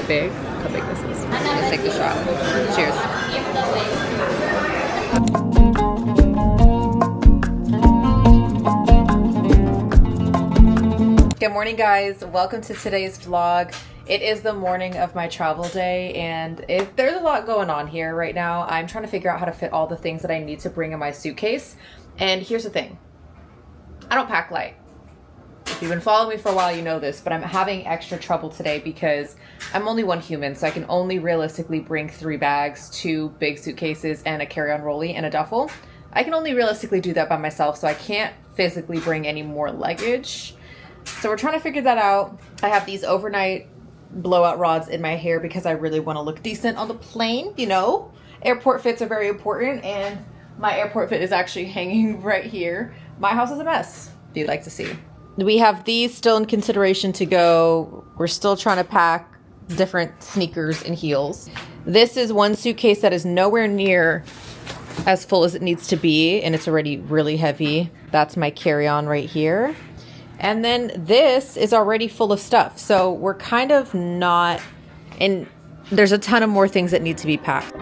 it big. Look how big this is. Let's take the shot. Cheers. Good morning, guys. Welcome to today's vlog. It is the morning of my travel day, and there's a lot going on here right now. I'm trying to figure out how to fit all the things that I need to bring in my suitcase. And here's the thing. I don't pack light. If you've been following me for a while, you know this, but I'm having extra trouble today because I'm only one human, so I can only realistically bring 3 bags, 2 big suitcases, and a carry-on rolly and a duffel. I can only realistically do that by myself, so I can't physically bring any more luggage. So we're trying to figure that out. I have these overnight blowout rods in my hair because I really want to look decent on the plane, you know. Airport fits are very important, and my airport fit is actually hanging right here. My house is a mess, if you'd like to see. We have these still in consideration to go. We're still trying to pack different sneakers and heels. This is one suitcase that is nowhere near as full as it needs to be, and it's already really heavy. That's my carry-on right here. And then this is already full of stuff. So we're kind of not, and there's a ton of more things that need to be packed.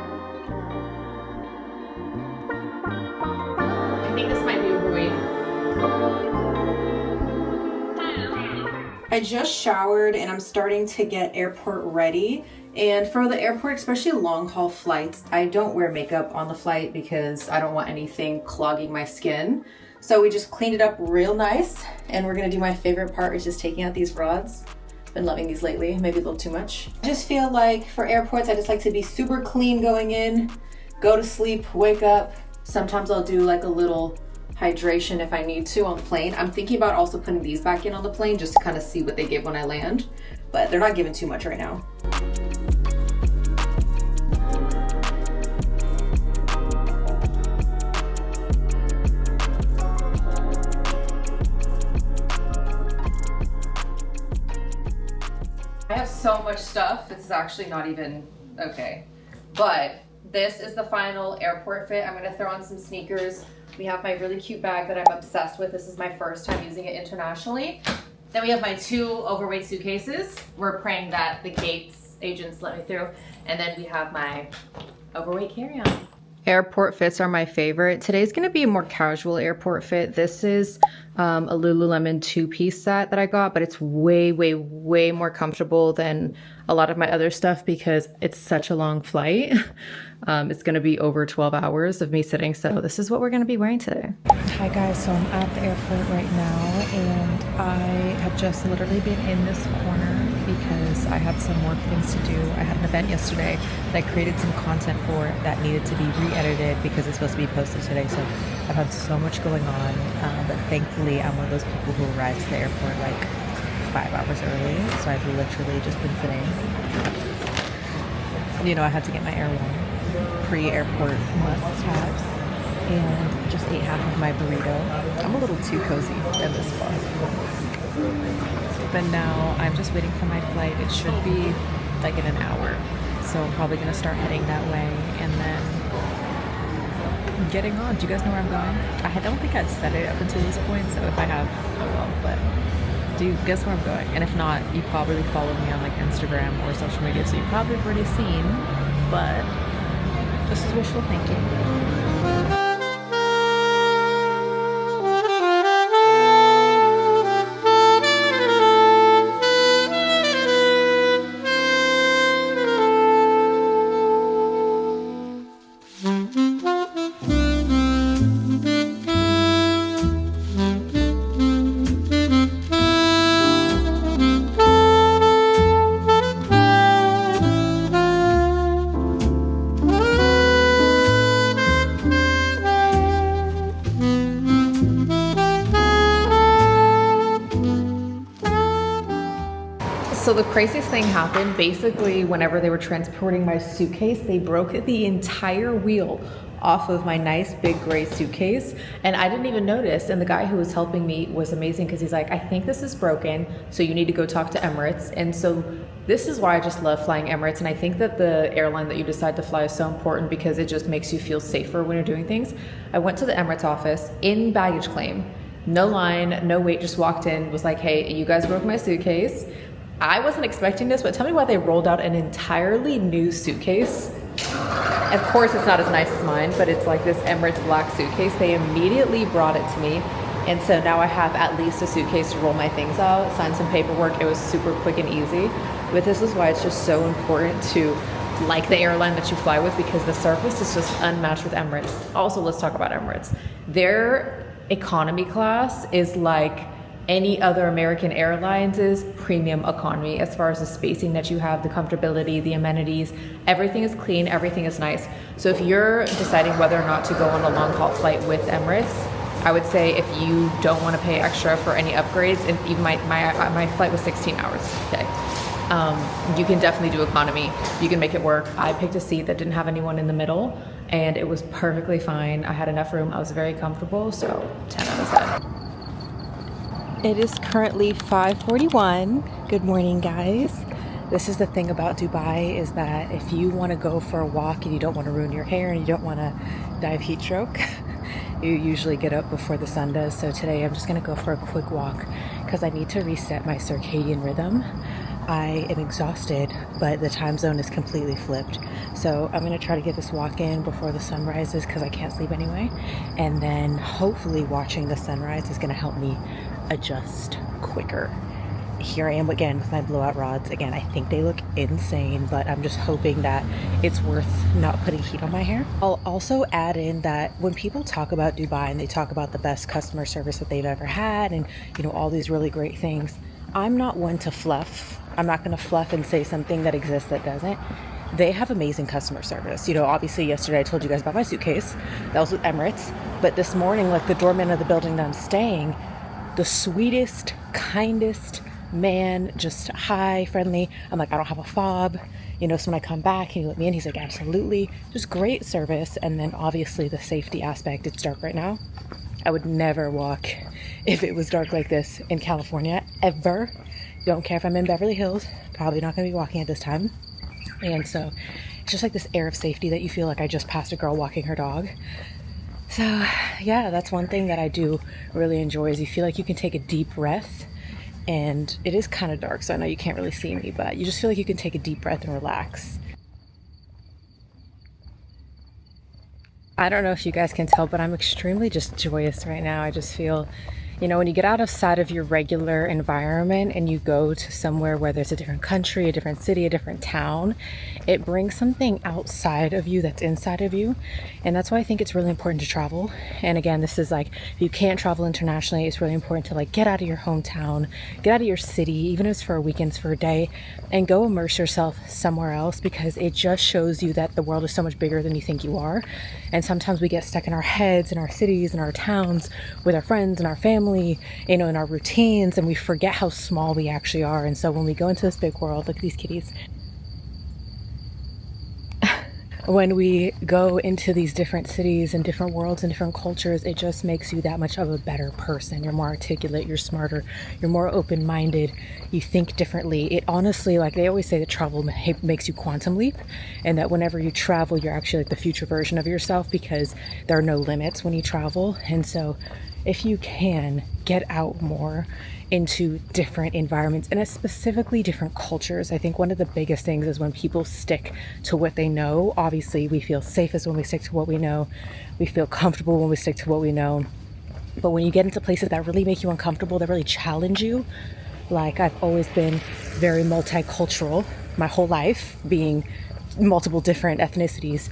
I think this might be overweight. I just showered and I'm starting to get airport ready. And for the airport, especially long haul flights, I don't wear makeup on the flight because I don't want anything clogging my skin. So we just cleaned it up real nice, and we're gonna do my favorite part, which is taking out these rods. Been loving these lately, maybe a little too much. I just feel like for airports, I just like to be super clean going in, go to sleep, wake up. Sometimes I'll do like a little hydration if I need to on the plane. I'm thinking about also putting these back in on the plane just to kind of see what they give when I land, but they're not giving too much right now. I have so much stuff. This is actually not even okay. But this is the final airport fit. I'm gonna throw on some sneakers. We have my really cute bag that I'm obsessed with. This is my first time using it internationally. Then we have my 2 overweight suitcases. We're praying that the gates agents let me through. And then we have my overweight carry-on. Airport fits are my favorite. Today's gonna be a more casual airport fit. This is a Lululemon 2-piece set that I got, but it's way, way, way more comfortable than a lot of my other stuff because it's such a long flight. It's gonna be over 12 hours of me sitting, so this is what we're gonna be wearing today. Hi guys, so I'm at the airport right now, and I have just literally been in this corner because I had some work things to do. I had an event yesterday that I created some content for that needed to be re-edited because it's supposed to be posted today, so I've had so much going on, but thankfully I'm one of those people who arrives to the airport like 5 hours early, so I've literally just been sitting. You know, I had to get my Air One pre-airport must-haves and just ate half of my burrito. I'm a little too cozy in this vlog. But now I'm just waiting for my flight. It should be like in an hour, so I'm probably gonna start heading that way and then getting on. Do you guys know where I'm going? I don't think I've said it up until this point, so if I have, oh well, but do you guess where I'm going? And if not, you probably follow me on like Instagram or social media, so you probably have already seen, but this is wishful thinking. So the craziest thing happened. Basically, whenever they were transporting my suitcase, they broke the entire wheel off of my nice big gray suitcase, and I didn't even notice. And the guy who was helping me was amazing because he's like, I think this is broken, so you need to go talk to Emirates. And so this is why I just love flying Emirates, and I think that the airline that you decide to fly is so important because it just makes you feel safer when you're doing things. I went to the Emirates office in baggage claim, no line, no wait, just walked in, was like, hey, you guys broke my suitcase. I wasn't expecting this, but tell me why they rolled out an entirely new suitcase. Of course, it's not as nice as mine, but it's like this Emirates black suitcase. They immediately brought it to me. And so now I have at least a suitcase to roll my things out, sign some paperwork. It was super quick and easy. But this is why it's just so important to like the airline that you fly with, because the service is just unmatched with Emirates. Also, let's talk about Emirates. Their economy class is like any other American Airlines is premium economy as far as the spacing that you have, the comfortability, the amenities. Everything is clean, everything is nice. So if you're deciding whether or not to go on a long haul flight with Emirates, I would say if you don't want to pay extra for any upgrades, and even my flight was 16 hours, okay. You can definitely do economy. You can make it work. I picked a seat that didn't have anyone in the middle, and it was perfectly fine. I had enough room. I was very comfortable, so 10 out of 10. It is currently 5:41. Good morning, guys. This is the thing about Dubai, is that if you want to go for a walk and you don't want to ruin your hair and you don't want to die of heat stroke, you usually get up before the sun does. So today I'm just going to go for a quick walk because I need to reset my circadian rhythm. I am exhausted, but the time zone is completely flipped. So I'm going to try to get this walk in before the sun rises because I can't sleep anyway. And then hopefully watching the sunrise is going to help me adjust quicker. Here I am again with my blowout rods. Again, I think they look insane, but I'm just hoping that it's worth not putting heat on my hair. I'll also add in that when people talk about Dubai and they talk about the best customer service that they've ever had and, you know, all these really great things, I'm not one to fluff. I'm not going to fluff and say something that exists that doesn't. They have amazing customer service. You know, obviously yesterday I told you guys about my suitcase. That was with Emirates. But this morning, like the doorman of the building that I'm staying, the sweetest, kindest man, just hi, friendly. I'm like, I don't have a fob. You know, so when I come back, can you let me in? He's like, absolutely. Just great service. And then obviously the safety aspect. It's dark right now. I would never walk if it was dark like this in California, ever. Don't care if I'm in Beverly Hills. Probably not going to be walking at this time. And so it's just like this air of safety that you feel like I just passed a girl walking her dog. So yeah, that's one thing that I do really enjoy, is you feel like you can take a deep breath. And it is kind of dark, so I know you can't really see me, but you just feel like you can take a deep breath and relax. I don't know if you guys can tell, but I'm extremely just joyous right now. I just feel, you know, when you get outside of your regular environment and you go to somewhere where there's a different country, a different city, a different town, it brings something outside of you that's inside of you. And that's why I think it's really important to travel. And again, this is like, if you can't travel internationally, it's really important to like get out of your hometown, get out of your city, even if it's for a weekend, for a day, and go immerse yourself somewhere else, because it just shows you that the world is so much bigger than you think you are. And sometimes we get stuck in our heads, in our cities, in our towns, with our friends and our family, you know, in our routines, and we forget how small we actually are. And so when we go into this big world, look at these kitties. When we go into these different cities and different worlds and different cultures, it just makes you that much of a better person. You're more articulate, you're smarter, you're more open-minded, you think differently. It honestly, like they always say, that travel makes you quantum leap, and that whenever you travel, you're actually like the future version of yourself, because there are no limits when you travel. And so if you can get out more into different environments, and specifically different cultures, I think one of the biggest things is when people stick to what they know. Obviously, we feel safest when we stick to what we know. We feel comfortable when we stick to what we know. But when you get into places that really make you uncomfortable, that really challenge you, like I've always been very multicultural my whole life, being multiple different ethnicities.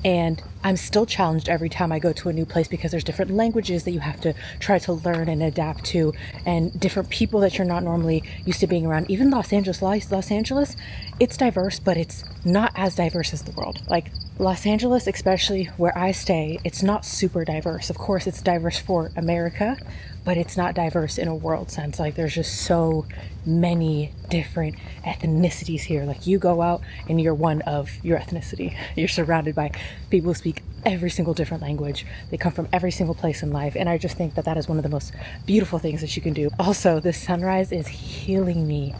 And I'm still challenged every time I go to a new place, because there's different languages that you have to try to learn and adapt to, and different people that you're not normally used to being around. Even Los Angeles, it's diverse, but it's not as diverse as the world. Like Los Angeles, especially where I stay, it's not super diverse. Of course, it's diverse for America, but it's not diverse in a world sense. Like there's just so many different ethnicities here. Like you go out and you're one of your ethnicity. You're surrounded by people who speak every single different language. They come from every single place in life. And I just think that that is one of the most beautiful things that you can do. Also, this sunrise is healing me,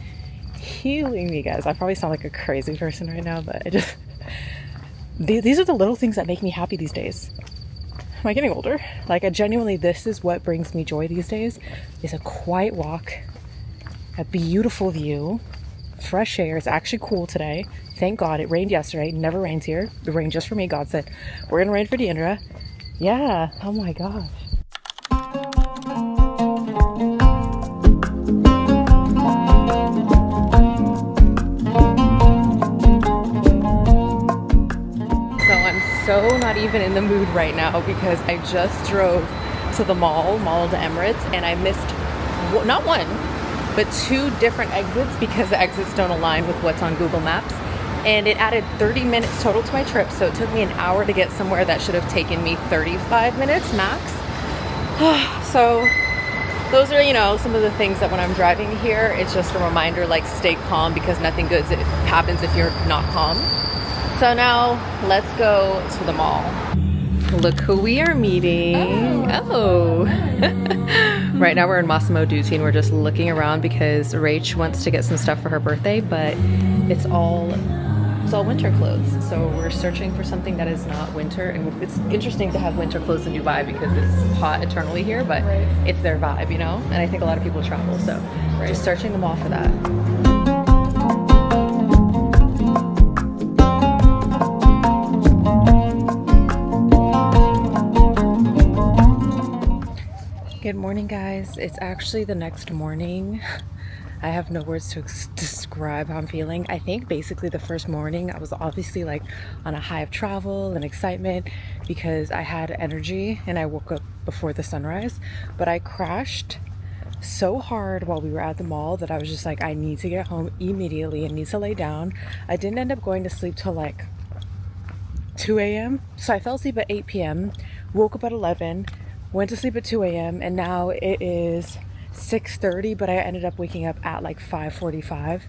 guys. I probably sound like a crazy person right now, but these are the little things that make me happy these days. Am I getting older? Like I genuinely, this is what brings me joy these days, is a quiet walk, a beautiful view, fresh air. It's actually cool today. Thank God. It rained yesterday. It never rains here. It rained just for me. God said, we're gonna rain for Deandra. Yeah. Oh my gosh. So not even in the mood right now because I just drove to the Mall of the Emirates, and I missed not one but 2 different exits because the exits don't align with what's on Google Maps, and it added 30 minutes total to my trip. So it took me an hour to get somewhere that should have taken me 35 minutes max. So those are, you know, some of the things that when I'm driving here, it's just a reminder, like, stay calm because nothing good happens if you're not calm. So now let's go to the mall. Look who we are meeting. Oh. Right now we're in Massimo Dutti and we're just looking around because Rach wants to get some stuff for her birthday, but it's all winter clothes. So we're searching for something that is not winter, and it's interesting to have winter clothes in Dubai because it's hot eternally here, but it's their vibe, you know? And I think a lot of people travel, so just searching the mall for that. Good morning, guys. It's actually the next morning. I have no words to describe how I'm feeling. I think basically the first morning I was obviously like on a high of travel and excitement because I had energy and I woke up before the sunrise, but I crashed so hard while we were at the mall that I was just like, I need to get home immediately and need to lay down. I didn't end up going to sleep till like 2 a.m. So I fell asleep at 8 p.m., woke up at 11, went to sleep at 2 a.m. and now it is 6:30, but I ended up waking up at like 5:45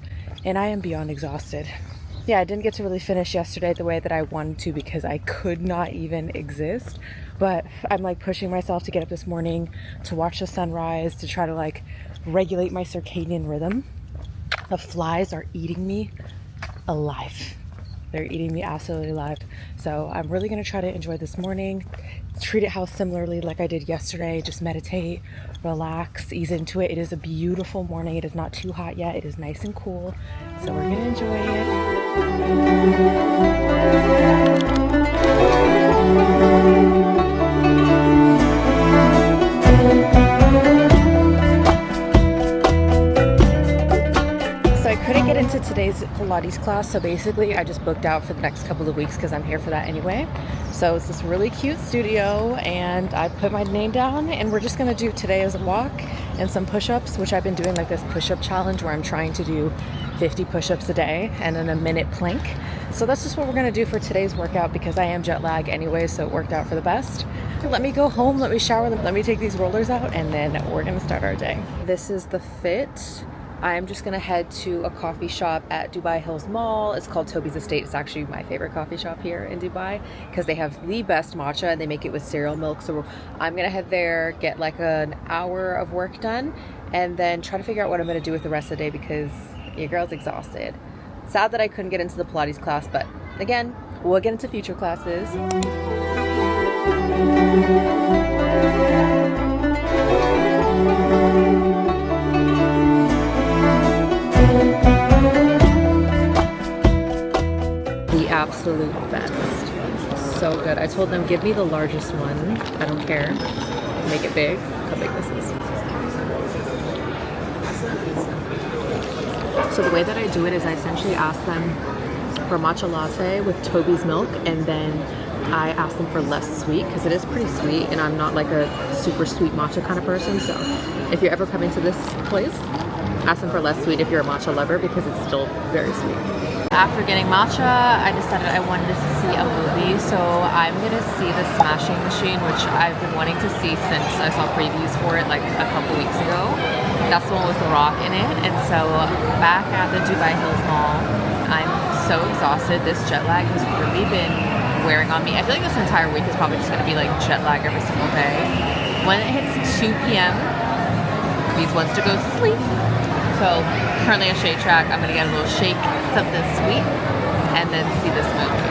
and I am beyond exhausted. Yeah, I didn't get to really finish yesterday the way that I wanted to because I could not even exist, but I'm like pushing myself to get up this morning to watch the sunrise, to try to like regulate my circadian rhythm. The flies are eating me alive. They're eating me absolutely alive. So I'm really gonna try to enjoy this morning, treat it how similarly like I did yesterday, just meditate, relax, ease into it. It is a beautiful morning. It is not too hot yet. It is nice and cool. So we're gonna enjoy into today's Pilates class, so basically I just booked out for the next couple of weeks because I'm here for that anyway. So it's this really cute studio and I put my name down and we're just gonna do today as a walk and some push-ups, which I've been doing like this push-up challenge where I'm trying to do 50 push-ups a day and then a minute plank. So that's just what we're gonna do for today's workout because I am jet lagged anyway, so it worked out for the best. Let me go home, let me shower, let me take these rollers out, and then we're gonna start our day. This is the fit. I'm just gonna head to a coffee shop at Dubai Hills Mall. It's called Toby's Estate. It's actually my favorite coffee shop here in Dubai because they have the best matcha and they make it with cereal milk. So I'm gonna head there, get like an hour of work done, and then try to figure out what I'm gonna do with the rest of the day because your girl's exhausted. Sad that I couldn't get into the Pilates class, but again, we'll get into future classes. Absolute best. So good. I told them, give me the largest one. I don't care. Make it big. How big this is. So the way that I do it is I essentially ask them for a matcha latte with Toby's milk, and then I ask them for less sweet because it is pretty sweet and I'm not like a super sweet matcha kind of person. So if you're ever coming to this place, ask them for less sweet if you're a matcha lover because it's still very sweet. After getting matcha, I decided I wanted to see a movie, so I'm gonna see The Smashing Machine, which I've been wanting to see since I saw previews for it like a couple weeks ago. That's the one with The Rock in it, and so back at the Dubai Hills Mall, I'm so exhausted. This jet lag has really been wearing on me. I feel like this entire week is probably just gonna be like jet lag every single day. When it hits 2 p.m., Beats wants to go to sleep. So currently at Shake Shack, I'm gonna get a little shake, something sweet, and then see this movie.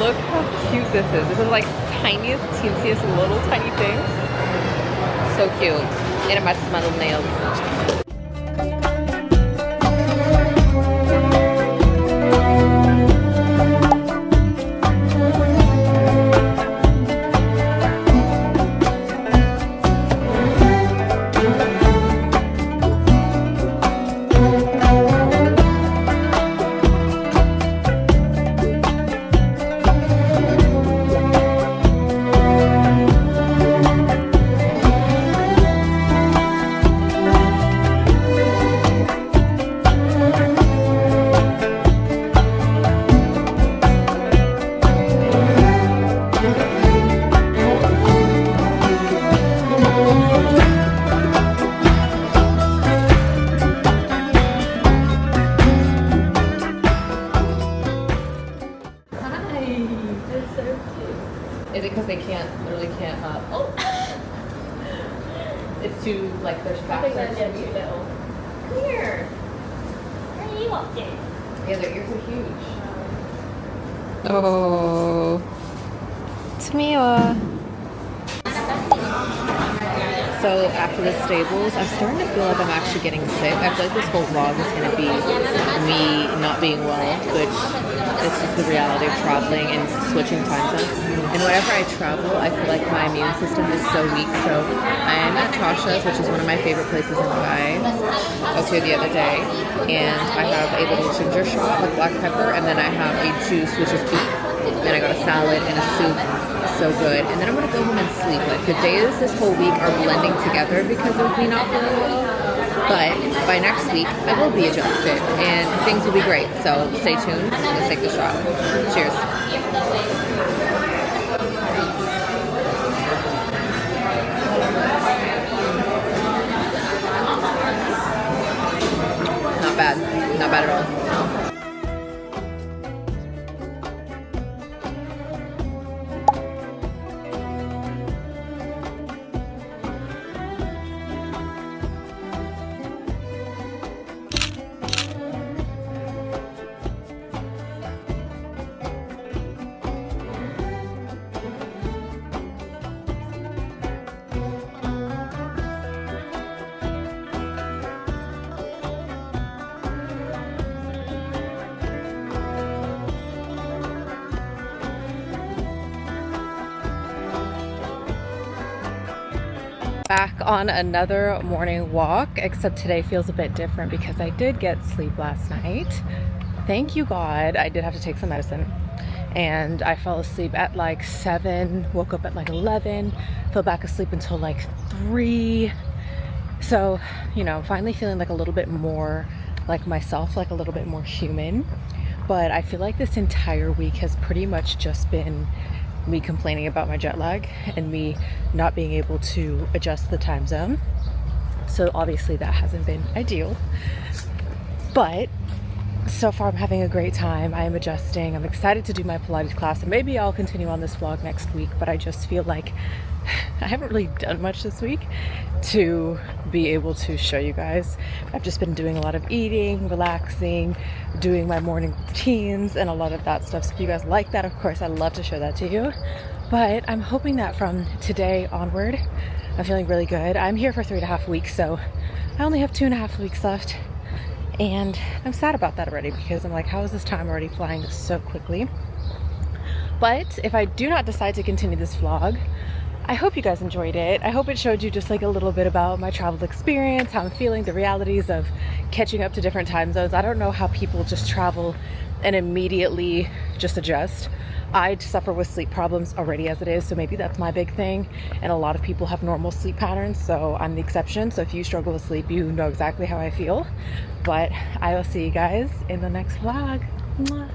Look how cute this is. This is like tiniest, teensiest little tiny thing. So cute. And it matches my little nails. Is it because they literally can't, oh! It's too, like, there's fast. I think they're too little. Come here! Where are you up to? Yeah, their ears are huge. Oh. Tamiwa. So after the stables, I'm starting to feel like I'm actually getting sick. I feel like this whole vlog is going to be me not being well, which is just the reality of traveling and switching time zones. And whenever I travel, I feel like my immune system is so weak. So I am at Tasha's, which is one of my favorite places in Dubai. I was here the other day, and I have a little ginger shot with black pepper, and then I have a juice, which is beef. Then I got a salad and a soup. So good. And then I'm gonna go home and sleep. Like the days this whole week are blending together because of me not feeling well. But by next week, I will be adjusted and things will be great. So stay tuned. Let's take the shot. Cheers. Not bad. Not bad at all. Back on another morning walk, except today feels a bit different because I did get sleep last night. Thank you God. I did have to take some medicine and I fell asleep at like 7, woke up at like 11, fell back asleep until like 3. So, you know, finally feeling like a little bit more like myself, like a little bit more human. But I feel like this entire week has pretty much just been me complaining about my jet lag and me not being able to adjust the time zone. So obviously that hasn't been ideal, but so far I'm having a great time. I am adjusting. I'm excited to do my Pilates class, and maybe I'll continue on this vlog next week, but I just feel like I haven't really done much this week to be able to show you guys. I've just been doing a lot of eating, relaxing, doing my morning routines and a lot of that stuff. So if you guys like that, of course, I'd love to show that to you. But I'm hoping that from today onward, I'm feeling really good. I'm here for 3.5 weeks, so I only have 2.5 weeks left. And I'm sad about that already because I'm like, how is this time already flying so quickly? But if I do not decide to continue this vlog, I hope you guys enjoyed it. I hope it showed you just like a little bit about my travel experience, how I'm feeling, the realities of catching up to different time zones. I don't know how people just travel and immediately just adjust. I suffer with sleep problems already as it is, so maybe that's my big thing. And a lot of people have normal sleep patterns, so I'm the exception. So if you struggle with sleep, you know exactly how I feel. But I will see you guys in the next vlog. Mwah.